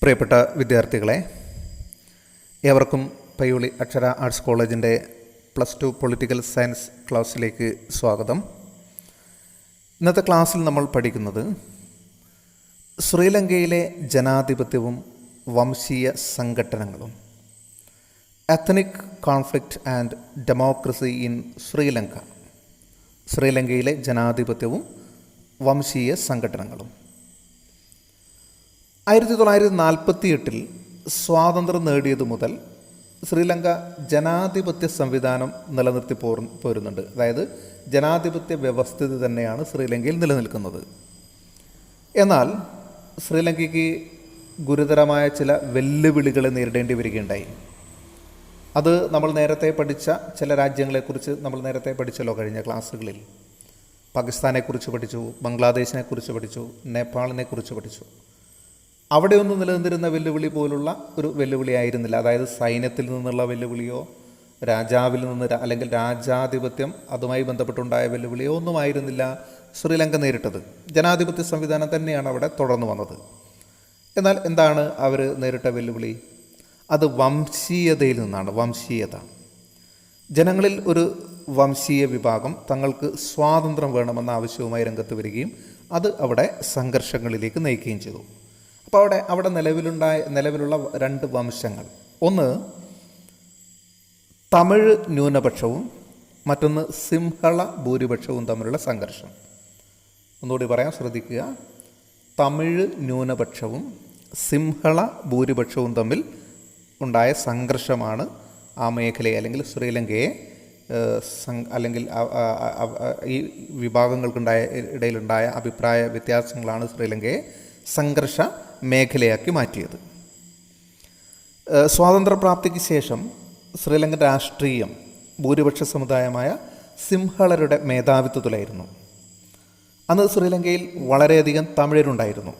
പ്രിയപ്പെട്ട വിദ്യാർത്ഥികളെ, ഏവർക്കും പയ്യോളി അക്ഷര ആർട്സ് കോളേജിൻ്റെ +2 പൊളിറ്റിക്കൽ സയൻസ് ക്ലാസ്സിലേക്ക് സ്വാഗതം. ഇന്നത്തെ ക്ലാസ്സിൽ നമ്മൾ പഠിക്കുന്നത് ശ്രീലങ്കയിലെ ജനാധിപത്യവും വംശീയ സംഘട്ടനങ്ങളും, ethnic conflict and democracy in Sri Lanka. ശ്രീലങ്കയിലെ ജനാധിപത്യവും വംശീയ സംഘട്ടനങ്ങളും. 1948 സ്വാതന്ത്ര്യം നേടിയതു മുതൽ ശ്രീലങ്ക ജനാധിപത്യ സംവിധാനം നിലനിർത്തി പോരുന്നുണ്ട്. അതായത് ജനാധിപത്യ വ്യവസ്ഥിതി തന്നെയാണ് ശ്രീലങ്കയിൽ നിലനിൽക്കുന്നത്. എന്നാൽ ശ്രീലങ്കയ്ക്ക് ഗുരുതരമായ ചില വെല്ലുവിളികളെ നേരിടേണ്ടി വരികയുണ്ടായി. അത് നമ്മൾ നേരത്തെ പഠിച്ച ചില രാജ്യങ്ങളെക്കുറിച്ച് നമ്മൾ നേരത്തെ പഠിച്ചല്ലോ കഴിഞ്ഞ ക്ലാസ്സുകളിൽ. പാകിസ്ഥാനെക്കുറിച്ച് പഠിച്ചു, ബംഗ്ലാദേശിനെക്കുറിച്ച് പഠിച്ചു, നേപ്പാളിനെക്കുറിച്ച് പഠിച്ചു. അവിടെയൊന്നും നിലനിന്നിരുന്ന വെല്ലുവിളി പോലുള്ള ഒരു വെല്ലുവിളി ആയിരുന്നില്ല. അതായത് സൈന്യത്തിൽ നിന്നുള്ള വെല്ലുവിളിയോ രാജാവിൽ നിന്ന് അല്ലെങ്കിൽ രാജാധിപത്യം അതുമായി ബന്ധപ്പെട്ടുണ്ടായ വെല്ലുവിളിയോ ഒന്നും ആയിരുന്നില്ല ശ്രീലങ്ക നേരിട്ടത്. ജനാധിപത്യ സംവിധാനം തന്നെയാണ് അവിടെ തുടർന്നു വന്നത്. എന്നാൽ എന്താണ് അവർ നേരിട്ട വെല്ലുവിളി? അത് വംശീയതയിൽ നിന്നാണ്. വംശീയത. ജനങ്ങളിൽ ഒരു വംശീയ വിഭാഗം തങ്ങൾക്ക് സ്വാതന്ത്ര്യം വേണമെന്ന ആവശ്യവുമായി രംഗത്ത് വരികയും അത് അവിടെ സംഘർഷങ്ങളിലേക്ക് നയിക്കുകയും ചെയ്തു. അപ്പോൾ അവിടെ നിലവിലുള്ള രണ്ട് വംശങ്ങൾ, ഒന്ന് തമിഴ് ന്യൂനപക്ഷവും മറ്റൊന്ന് സിംഹള ഭൂരിപക്ഷവും തമ്മിലുള്ള സംഘർഷം. ഒന്നുകൂടി പറയാൻ ശ്രദ്ധിക്കുക. തമിഴ് ന്യൂനപക്ഷവും സിംഹള ഭൂരിപക്ഷവും തമ്മിൽ ഉണ്ടായ സംഘർഷമാണ് ആ മേഖലയെ അല്ലെങ്കിൽ ശ്രീലങ്കയെ അല്ലെങ്കിൽ ഈ ഇടയിലുണ്ടായ അഭിപ്രായ വ്യത്യാസങ്ങളാണ് ശ്രീലങ്കയെ സംഘർഷ മേഖലയാക്കി മാറ്റിയത്. സ്വാതന്ത്ര്യപ്രാപ്തിക്ക് ശേഷം ശ്രീലങ്കൻ രാഷ്ട്രീയം ഭൂരിപക്ഷ സമുദായമായ സിംഹളരുടെ മേധാവിത്വത്തിലായിരുന്നു. അന്ന് ശ്രീലങ്കയിൽ വളരെയധികം തമിഴരുണ്ടായിരുന്നു.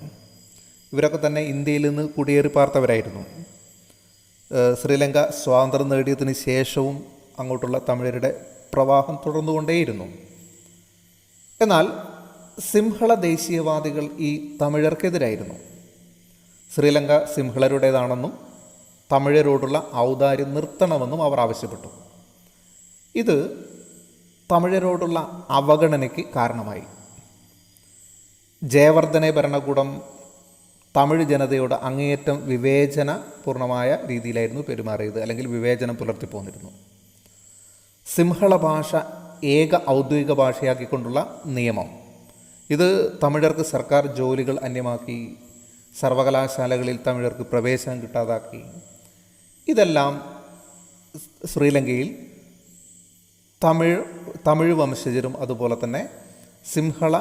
ഇവരൊക്കെ തന്നെ ഇന്ത്യയിൽ നിന്ന് കുടിയേറി പാർത്തവരായിരുന്നു. ശ്രീലങ്ക സ്വാതന്ത്ര്യം നേടിയതിന് ശേഷവും അങ്ങോട്ടുള്ള തമിഴരുടെ പ്രവാഹം തുടർന്നുകൊണ്ടേയിരുന്നു. എന്നാൽ സിംഹള ദേശീയവാദികൾ ഈ തമിഴർക്കെതിരായിരുന്നു. ശ്രീലങ്ക സിംഹളരുടേതാണെന്നും തമിഴരോടുള്ള ഔദാര്യം നിർത്തണമെന്നും അവർ ആവശ്യപ്പെട്ടു. ഇത് തമിഴരോടുള്ള അവഗണനയ്ക്ക് കാരണമായി. ജയവർദ്ധനെ ഭരണകൂടം തമിഴ് ജനതയോട് അങ്ങേയറ്റം വിവേചനപൂർണമായ രീതിയിലായിരുന്നു പെരുമാറിയത്, അല്ലെങ്കിൽ വിവേചനം പുലർത്തിപ്പോന്നിരുന്നു. സിംഹള ഭാഷ ഏക ഔദ്യോഗിക ഭാഷയാക്കിക്കൊണ്ടുള്ള നിയമം, ഇത് തമിഴർക്ക് സർക്കാർ ജോലികൾ അന്യമാക്കി, സർവകലാശാലകളിൽ തമിഴർക്ക് പ്രവേശനം കിട്ടാതാക്കി. ഇതെല്ലാം ശ്രീലങ്കയിൽ തമിഴ് വംശജരും അതുപോലെ തന്നെ സിംഹള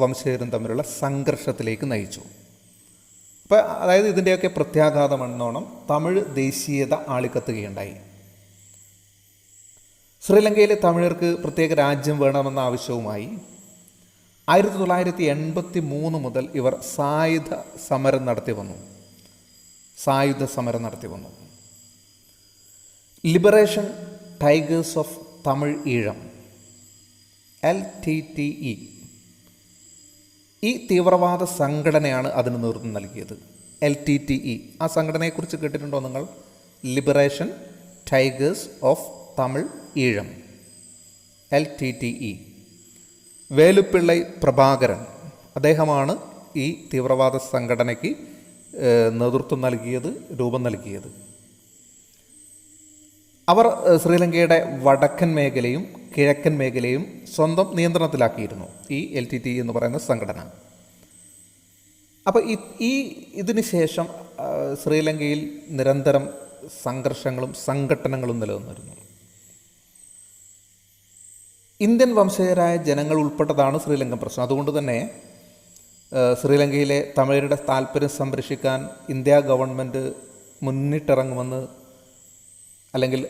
വംശജരും തമ്മിലുള്ള സംഘർഷത്തിലേക്ക് നയിച്ചു. അപ്പോൾ അതായത് ഇതിൻ്റെയൊക്കെ പ്രത്യാഘാതം എന്നോണം തമിഴ് ദേശീയത ആളിക്കത്തുകയുണ്ടായി. ശ്രീലങ്കയിലെ തമിഴർക്ക് പ്രത്യേക രാജ്യം വേണമെന്ന ആവശ്യവുമായി 1983 മുതൽ ഇവർ സായുധ സമരം നടത്തി വന്നു. Liberation tigers of Tamil Eelam, LTTE, ഈ തീവ്രവാദ സംഘടനയാണ് അതിന് നേതൃത്വം നൽകിയത്. LTTE, ആ സംഘടനയെക്കുറിച്ച് കേട്ടിട്ടുണ്ടോ നിങ്ങൾ? Liberation tigers of Tamil Eelam, LTTE. Velupillai Prabhakaran, അദ്ദേഹമാണ് ഈ തീവ്രവാദ സംഘടനയ്ക്ക് നേതൃത്വം നൽകിയത്, രൂപം നൽകിയത്. അവർ ശ്രീലങ്കയുടെ വടക്കൻ മേഖലയും കിഴക്കൻ മേഖലയും സ്വന്തം നിയന്ത്രണത്തിലാക്കിയിരുന്നു, ഈ LTTE എന്ന് പറയുന്ന സംഘടന. അപ്പോൾ ഇതിന് ശേഷം ശ്രീലങ്കയിൽ നിരന്തരം സംഘർഷങ്ങളും സംഘട്ടനങ്ങളും നിലനിന്നിരുന്നു. ഇന്ത്യൻ വംശജരായ ജനങ്ങൾ ഉൾപ്പെട്ടതാണ് ശ്രീലങ്കൻ പ്രശ്നം. അതുകൊണ്ട് തന്നെ ശ്രീലങ്കയിലെ തമിഴരുടെ താല്പര്യം സംരക്ഷിക്കാൻ ഇന്ത്യ ഗവൺമെൻറ്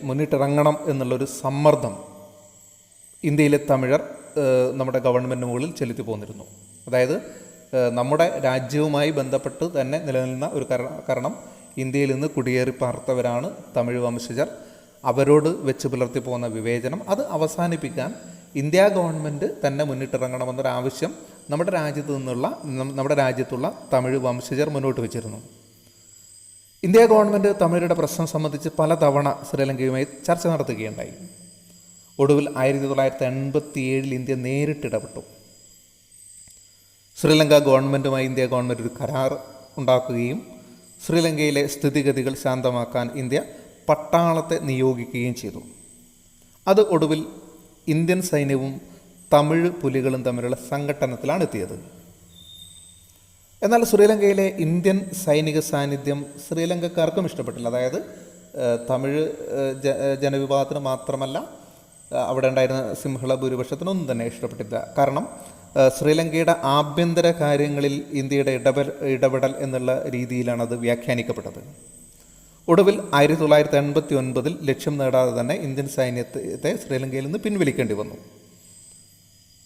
മുന്നിട്ടിറങ്ങണം എന്നുള്ളൊരു സമ്മർദ്ദം ഇന്ത്യയിലെ തമിഴർ നമ്മുടെ ഗവൺമെൻറ്റിന് മുകളിൽ ചെലുത്തി പോന്നിരുന്നു. അതായത് നമ്മുടെ രാജ്യവുമായി ബന്ധപ്പെട്ട് തന്നെ നിലനിൽക്കുന്ന ഒരു കാരണം ഇന്ത്യയിൽ നിന്ന് കുടിയേറി പാർത്തവരാണ് തമിഴ് വംശജർ. അവരോട് വെച്ച് പുലർത്തി പോകുന്ന വിവേചനം അത് അവസാനിപ്പിക്കാൻ ഇന്ത്യ ഗവൺമെൻറ് തന്നെ മുന്നിട്ടിറങ്ങണമെന്നൊരാവശ്യം നമ്മുടെ രാജ്യത്തുള്ള തമിഴ് വംശജർ മുന്നോട്ട് വെച്ചിരുന്നു. ഇന്ത്യ ഗവൺമെൻറ് തമിഴരുടെ പ്രശ്നം സംബന്ധിച്ച് പലതവണ ശ്രീലങ്കയുമായി ചർച്ച നടത്തുകയുണ്ടായി. ഒടുവിൽ 1987 ഇന്ത്യ നേരിട്ട് ഇടപെട്ടു. ശ്രീലങ്ക ഗവൺമെൻറ്റുമായി ഇന്ത്യ ഗവൺമെൻറ് ഒരു കരാർ ഉണ്ടാക്കുകയും ശ്രീലങ്കയിലെ സ്ഥിതിഗതികൾ ശാന്തമാക്കാൻ ഇന്ത്യ പട്ടാളത്തെ നിയോഗിക്കുകയും ചെയ്തു. അത് ഒടുവിൽ ഇന്ത്യൻ സൈന്യവും തമിഴ് പുലികളും തമ്മിലുള്ള സംഘട്ടനത്തിലാണ് എത്തിയത്. എന്നാൽ ശ്രീലങ്കയിലെ ഇന്ത്യൻ സൈനിക സാന്നിധ്യം ശ്രീലങ്കക്കാർക്കും ഇഷ്ടപ്പെട്ടില്ല. അതായത് തമിഴ് ജനവിഭാഗത്തിന് മാത്രമല്ല, അവിടെ ഉണ്ടായിരുന്ന സിംഹള ഭൂരിപക്ഷത്തിനൊന്നും തന്നെ ഇഷ്ടപ്പെട്ടില്ല. കാരണം ശ്രീലങ്കയുടെ ആഭ്യന്തര കാര്യങ്ങളിൽ ഇന്ത്യയുടെ ഇടപെടൽ എന്നുള്ള രീതിയിലാണ് അത് വ്യാഖ്യാനിക്കപ്പെട്ടത്. ഒടുവിൽ 1989 ലക്ഷ്യം നേടാതെ തന്നെ ഇന്ത്യൻ സൈന്യത്തെ ശ്രീലങ്കയിൽ നിന്ന് പിൻവലിക്കേണ്ടി വന്നു.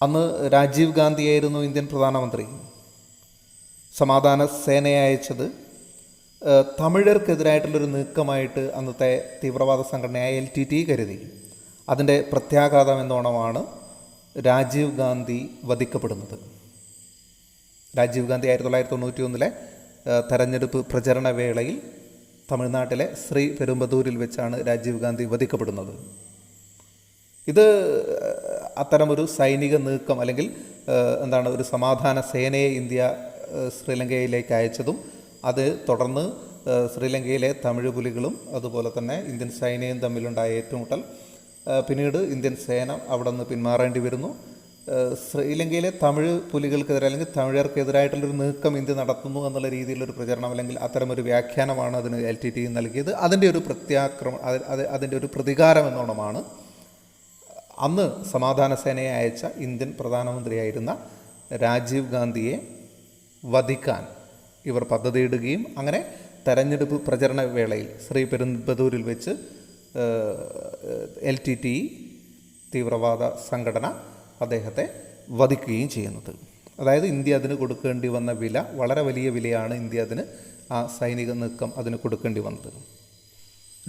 അന്ന് രാജീവ് ഗാന്ധിയായിരുന്നു ഇന്ത്യൻ പ്രധാനമന്ത്രി. സമാധാന സേനയെ അയച്ചത് തമിഴർക്കെതിരായിട്ടുള്ളൊരു നീക്കമായിട്ട് അന്നത്തെ തീവ്രവാദ സംഘടനയായ LTTE കരുതി. അതിൻ്റെ പ്രത്യാഘാതം എന്നോണമാണ് രാജീവ് ഗാന്ധി വധിക്കപ്പെടുന്നത്. രാജീവ് ഗാന്ധി 1991 തെരഞ്ഞെടുപ്പ് പ്രചരണ വേളയിൽ തമിഴ്നാട്ടിലെ ശ്രീ പെരുമ്പതൂരിൽ വെച്ചാണ് രാജീവ് ഗാന്ധി വധിക്കപ്പെടുന്നത്. ഇത് അത്തരമൊരു സൈനിക നീക്കം അല്ലെങ്കിൽ ഒരു സമാധാന സേനയെ ഇന്ത്യ ശ്രീലങ്കയിലേക്ക് അയച്ചതും അത് തുടർന്ന് ശ്രീലങ്കയിലെ തമിഴ് പുലികളും അതുപോലെ തന്നെ ഇന്ത്യൻ സൈന്യവും തമ്മിലുണ്ടായ ഏറ്റുമുട്ടൽ, പിന്നീട് ഇന്ത്യൻ സേന അവിടെ നിന്ന് പിന്മാറേണ്ടി വരുന്നു. ശ്രീലങ്കയിലെ തമിഴ് പുലികൾക്കെതിരെ അല്ലെങ്കിൽ തമിഴർക്കെതിരായിട്ടുള്ളൊരു നീക്കം ഇന്ത്യ നടത്തുന്നു എന്നുള്ള രീതിയിലൊരു പ്രചരണം അല്ലെങ്കിൽ അത്തരമൊരു വ്യാഖ്യാനമാണ് അതിന് LTTE നൽകിയത്. അതിൻ്റെ ഒരു പ്രതികാരം എന്നോണമാണ് അന്ന് സമാധാന സേനയെ അയച്ച ഇന്ത്യൻ പ്രധാനമന്ത്രിയായിരുന്ന രാജീവ് ഗാന്ധിയെ വധിക്കാൻ ഇവർ പദ്ധതിയിടുകയും അങ്ങനെ തെരഞ്ഞെടുപ്പ് പ്രചരണ വേളയിൽ ശ്രീ പെരുമ്പതൂരിൽ വെച്ച് LTTE തീവ്രവാദ സംഘടന അദ്ദേഹത്തെ വധിക്കുകയും ചെയ്യുന്നത്. അതായത് ഇന്ത്യ അതിന് കൊടുക്കേണ്ടി വന്ന വില വളരെ വലിയ വിലയാണ് ഇന്ത്യ അതിന് ആ സൈനിക നീക്കം അതിന് കൊടുക്കേണ്ടി വന്നത്.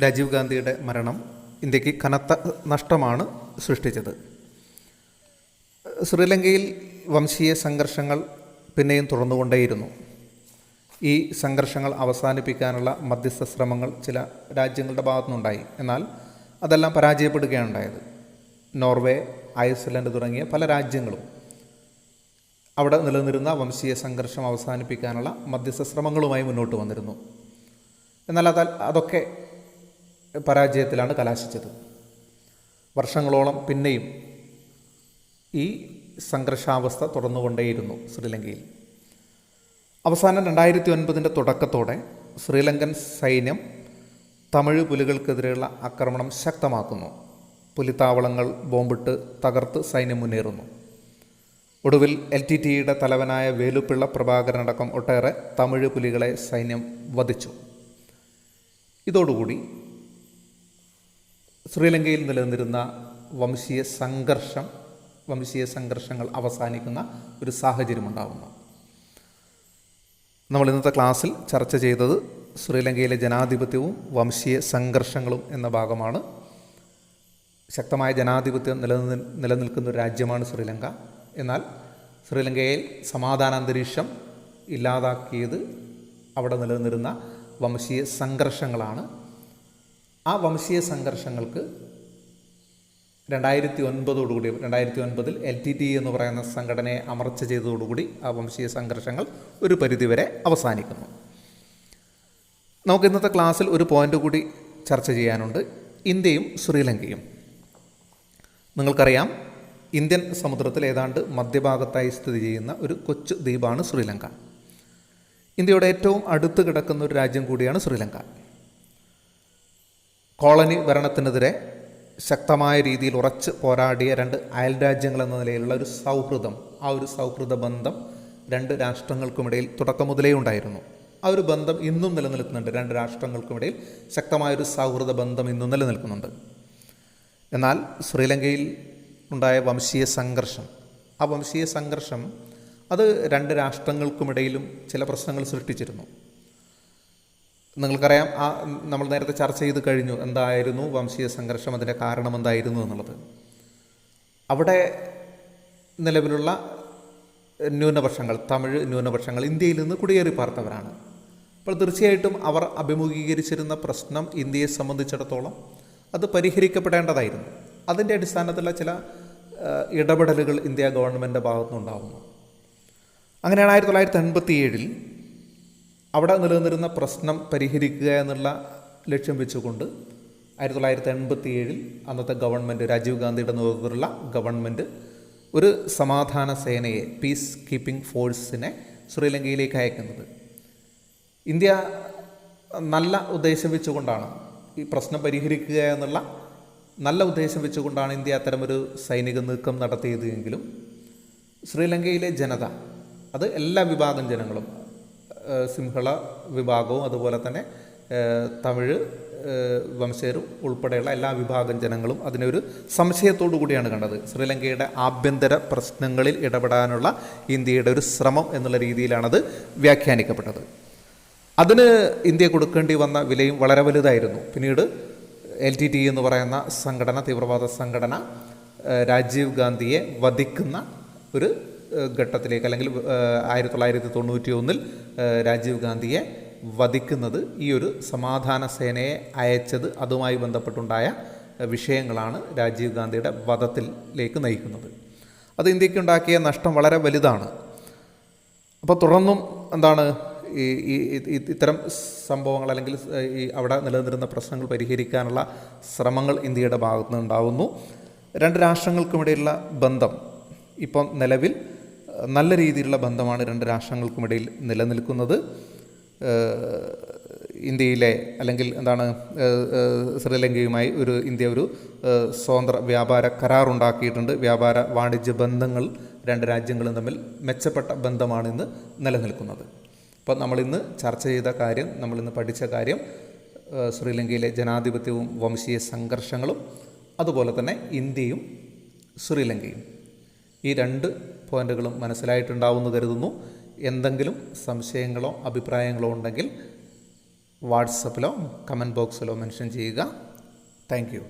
രാജീവ് ഗാന്ധിയുടെ മരണം ഇന്ത്യക്ക് കനത്ത നഷ്ടമാണ് സൃഷ്ടിച്ചത്. ശ്രീലങ്കയിൽ വംശീയ സംഘർഷങ്ങൾ പിന്നെയും തുടർന്നുകൊണ്ടേയിരുന്നു. ഈ സംഘർഷങ്ങൾ അവസാനിപ്പിക്കാനുള്ള മധ്യസ്ഥ ശ്രമങ്ങൾ ചില രാജ്യങ്ങളുടെ ഭാഗത്തുനിന്നുണ്ടായി. എന്നാൽ അതെല്ലാം പരാജയപ്പെടുകയാണ് ഉണ്ടായത്. നോർവേ, ഐസ്ലൻഡ് തുടങ്ങിയ പല രാജ്യങ്ങളും അവിടെ നിലനിന്നിരുന്ന വംശീയ സംഘർഷം അവസാനിപ്പിക്കാനുള്ള മധ്യസ്ഥ ശ്രമങ്ങളുമായി മുന്നോട്ട് വന്നിരുന്നു. എന്നാൽ അതൊക്കെ പരാജയത്തിലാണ് കലാശിച്ചത്. വർഷങ്ങളോളം പിന്നെയും ഈ സംഘർഷാവസ്ഥ തുടർന്നുകൊണ്ടേയിരുന്നു ശ്രീലങ്കയിൽ. അവസാനം 2009 തുടക്കത്തോടെ ശ്രീലങ്കൻ സൈന്യം തമിഴ് പുലികൾക്കെതിരെയുള്ള ആക്രമണം ശക്തമാക്കുന്നു. പുലിത്താവളങ്ങൾ ബോംബിട്ട് തകർത്ത് സൈന്യം മുന്നേറുന്നു. ഒടുവിൽ LTTEയുടെ തലവനായ വേലുപ്പിള്ള പ്രഭാകരനടക്കം ഒട്ടേറെ തമിഴ് പുലികളെ സൈന്യം വധിച്ചു. ഇതോടുകൂടി ശ്രീലങ്കയിൽ നിലനിന്നിരുന്ന വംശീയ സംഘർഷങ്ങൾ അവസാനിക്കുന്ന ഒരു സാഹചര്യമുണ്ടാകുന്നു. നമ്മൾ ഇന്നത്തെ ക്ലാസ്സിൽ ചർച്ച ചെയ്തത് ശ്രീലങ്കയിലെ ജനാധിപത്യവും വംശീയ സംഘർഷങ്ങളും എന്ന ഭാഗമാണ്. ശക്തമായ ജനാധിപത്യം നിലനിൽക്കുന്ന ഒരു രാജ്യമാണ് ശ്രീലങ്ക. എന്നാൽ ശ്രീലങ്കയിൽ സമാധാനാന്തരീക്ഷം ഇല്ലാതാക്കിയത് അവിടെ നിലനിന്നിരുന്ന വംശീയ സംഘർഷങ്ങളാണ്. ആ വംശീയ സംഘർഷങ്ങൾക്ക് 2009 LTTE എന്ന് പറയുന്ന സംഘടനയെ അമർച്ച ചെയ്തതോടുകൂടി ആ വംശീയ സംഘർഷങ്ങൾ ഒരു പരിധിവരെ അവസാനിക്കുന്നു. നമുക്ക് ഇന്നത്തെ ക്ലാസ്സിൽ ഒരു പോയിൻ്റ് കൂടി ചർച്ച ചെയ്യാനുണ്ട്. ഇന്ത്യയും ശ്രീലങ്കയും. നിങ്ങൾക്കറിയാം, ഇന്ത്യൻ സമുദ്രത്തിൽ ഏതാണ്ട് മധ്യഭാഗത്തായി സ്ഥിതി ചെയ്യുന്ന ഒരു കൊച്ചു ദ്വീപാണ് ശ്രീലങ്ക. ഇന്ത്യയുടെ ഏറ്റവും അടുത്ത് കിടക്കുന്ന ഒരു രാജ്യം കൂടിയാണ് ശ്രീലങ്ക. കോളനി ഭരണത്തിനെതിരെ ശക്തമായ രീതിയിൽ ഉറച്ച് പോരാടിയ രണ്ട് അയൽ രാജ്യങ്ങൾ എന്ന നിലയിലുള്ള ഒരു സൗഹൃദം, ആ ഒരു സൗഹൃദ ബന്ധം രണ്ട് രാഷ്ട്രങ്ങൾക്കുമിടയിൽ തുടക്കം മുതലേ ഉണ്ടായിരുന്നു. ആ ഒരു ബന്ധം ഇന്നും നിലനിൽക്കുന്നുണ്ട്. രണ്ട് രാഷ്ട്രങ്ങൾക്കുമിടയിൽ ശക്തമായൊരു സൗഹൃദ ബന്ധം ഇന്നും നിലനിൽക്കുന്നുണ്ട്. എന്നാൽ ശ്രീലങ്കയിൽ ഉണ്ടായ വംശീയ സംഘർഷം, ആ വംശീയ സംഘർഷം അത് രണ്ട് രാഷ്ട്രങ്ങൾക്കുമിടയിലും ചില പ്രശ്നങ്ങൾ സൃഷ്ടിച്ചിരുന്നു. നിങ്ങൾക്കറിയാം, നമ്മൾ നേരത്തെ ചർച്ച ചെയ്ത് കഴിഞ്ഞു എന്തായിരുന്നു വംശീയ സംഘർഷം, അതിൻ്റെ കാരണം എന്തായിരുന്നു എന്നുള്ളത്. അവിടെ നിലവിലുള്ള ന്യൂനപക്ഷങ്ങൾ, തമിഴ് ന്യൂനപക്ഷങ്ങൾ ഇന്ത്യയിൽ നിന്ന് കുടിയേറി പാർത്തവരാണ്. അപ്പോൾ തീർച്ചയായിട്ടും അവർ അഭിമുഖീകരിച്ചിരുന്ന പ്രശ്നം ഇന്ത്യയെ സംബന്ധിച്ചിടത്തോളം അത് പരിഹരിക്കപ്പെടേണ്ടതായിരുന്നു. അതിൻ്റെ അടിസ്ഥാനത്തിലുള്ള ചില ഇടപെടലുകൾ ഇന്ത്യ ഗവൺമെൻറ്റിൻ്റെ ഭാഗത്തുനിന്നുണ്ടാകുന്നു. അങ്ങനെയാണ് 1987 അവിടെ നിലനിന്നിരുന്ന പ്രശ്നം പരിഹരിക്കുക എന്നുള്ള ലക്ഷ്യം വെച്ചുകൊണ്ട് 1987 അന്നത്തെ ഗവൺമെൻറ്, രാജീവ് ഗാന്ധിയുടെ നേതൃത്വത്തിലുള്ള ഗവൺമെൻറ് ഒരു സമാധാന സേനയെ, പീസ് കീപ്പിംഗ് ഫോഴ്സിനെ ശ്രീലങ്കയിലേക്ക് അയക്കുന്നത്. ഇന്ത്യ നല്ല ഉദ്ദേശം വെച്ചുകൊണ്ടാണ് ഈ പ്രശ്നം പരിഹരിക്കുക എന്നുള്ള നല്ല ഉദ്ദേശം വെച്ചുകൊണ്ടാണ് ഇന്ത്യ അത്തരമൊരു സൈനിക നീക്കം നടത്തിയത് എങ്കിലും ശ്രീലങ്കയിലെ ജനത, അത് എല്ലാ വിഭാഗം ജനങ്ങളും, സിംഹള വിഭാഗവും അതുപോലെ തന്നെ തമിഴ് വംശജരും ഉൾപ്പെടെയുള്ള എല്ലാ വിഭാഗം ജനങ്ങളും അതിനൊരു സംശയത്തോടു കൂടിയാണ് കണ്ടത്. ശ്രീലങ്കയുടെ ആഭ്യന്തര പ്രശ്നങ്ങളിൽ ഇടപെടാനുള്ള ഇന്ത്യയുടെ ഒരു ശ്രമം എന്നുള്ള രീതിയിലാണത് വ്യാഖ്യാനിക്കപ്പെട്ടത്. അതിന് ഇന്ത്യ കൊടുക്കേണ്ടി വന്ന വിലയും വളരെ വലുതായിരുന്നു. പിന്നീട് LTTE എന്ന് പറയുന്ന സംഘടന, തീവ്രവാദ സംഘടന, രാജീവ് ഗാന്ധിയെ വധിക്കുന്ന ഒരു ഘട്ടത്തിലേക്ക്, അല്ലെങ്കിൽ 1991 രാജീവ് ഗാന്ധിയെ വധിക്കുന്നത് ഈ ഒരു സമാധാന സേനയെ അയച്ചത്, അതുമായി ബന്ധപ്പെട്ടുണ്ടായ വിഷയങ്ങളാണ് രാജീവ് ഗാന്ധിയുടെ വധത്തിലേക്ക് നയിക്കുന്നത്. അത് ഇന്ത്യക്കുണ്ടാക്കിയ നഷ്ടം വളരെ വലുതാണ്. അപ്പോൾ തുടർന്നും എന്താണ് ഇത്തരം സംഭവങ്ങൾ, അല്ലെങ്കിൽ ഈ അവിടെ നിലനിന്നിരുന്ന പ്രശ്നങ്ങൾ പരിഹരിക്കാനുള്ള ശ്രമങ്ങൾ ഇന്ത്യയുടെ ഭാഗത്തു നിന്നുണ്ടാകുന്നു. രണ്ട് രാഷ്ട്രങ്ങൾക്കുമിടയിലുള്ള ബന്ധം ഇപ്പം നിലവിൽ നല്ല രീതിയിലുള്ള ബന്ധമാണ് രണ്ട് രാഷ്ട്രങ്ങൾക്കുമിടയിൽ നിലനിൽക്കുന്നത്. ഇന്ത്യയിലെ, അല്ലെങ്കിൽ എന്താണ്, ശ്രീലങ്കയുമായി ഇന്ത്യ ഒരു സ്വതന്ത്ര വ്യാപാര കരാറുണ്ടാക്കിയിട്ടുണ്ട്. വ്യാപാര വാണിജ്യ ബന്ധങ്ങൾ രണ്ട് രാജ്യങ്ങളും തമ്മിൽ മെച്ചപ്പെട്ട ബന്ധമാണ് ഇന്ന് നിലനിൽക്കുന്നത്. അപ്പോൾ നമ്മളിന്ന് ചർച്ച ചെയ്ത കാര്യം, നമ്മളിന്ന് പഠിച്ച കാര്യം, ശ്രീലങ്കയിലെ ജനാധിപത്യവും വംശീയ സംഘർഷങ്ങളും അതുപോലെ തന്നെ ഇന്ത്യയും ശ്രീലങ്കയും, ഈ രണ്ട് പോയിന്റുകളും മനസ്സിലായിട്ടുണ്ടാവുമെന്ന് കരുതുന്നു. എന്തെങ്കിലും സംശയങ്ങളോ അഭിപ്രായങ്ങളോ ഉണ്ടെങ്കിൽ വാട്സപ്പിലോ കമൻറ്റ് ബോക്സിലോ മെൻഷൻ ചെയ്യുക. Thank you.